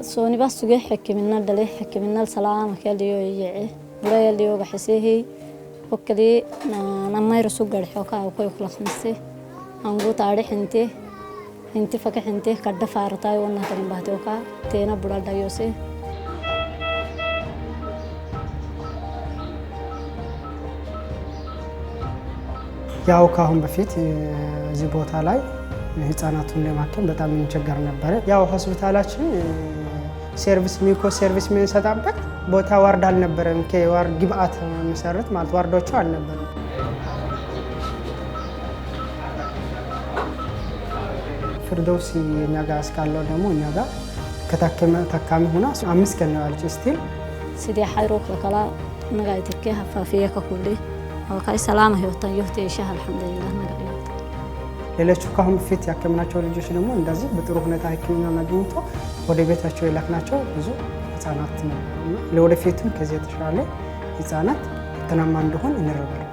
سوني بس جه حكمنا دليل حكمنا السلام كاليو يجي ولا يليو بحسيه وكذي نما يرسو قرح وكا وكي كل خمسة عنقو تاريخ انتي فكح انتي كده فارتاي ونا ترين بهتي وكا تينا بدل دايوسي ያው ካሁን በፊት እዚህ ቦታ ላይ ህፃናቱን ለማከም በጣም እንቸገር ነበር። ያው ሆስፒታላችን ሰርቪስ ሚኮ ሰርቪስ ምን ሰጣበት ቦታ ዋርድ አልነበረም። ከዋርድ ግብአት መሰረት ማለት ዋርዶቹ አልነበረም። ፍርዶስ እኛ ጋር እስካለው ደግሞ እኛ ጋር ታካሚ ሆና 5 ቀን ነው ያለች ስቲል ሲዲ حيروك لكلا نغايتك هفافيه ككل وكاي سلامه يوتي شهر الحمد لله نغايت ሌሎቹ ካሁን በፊት ያከምናቸው ልጆች ደግሞ እንደዚህ በጥሩ ሁኔታ ህክምና አግኝቶ ወደ ቤታቸው የላክናቸው ብዙ ህፃናት ነበሩ። ለወደፊቱም ከዚህ የተሻለ ህፃናት ተናማ እንደሆን እንረዳለን።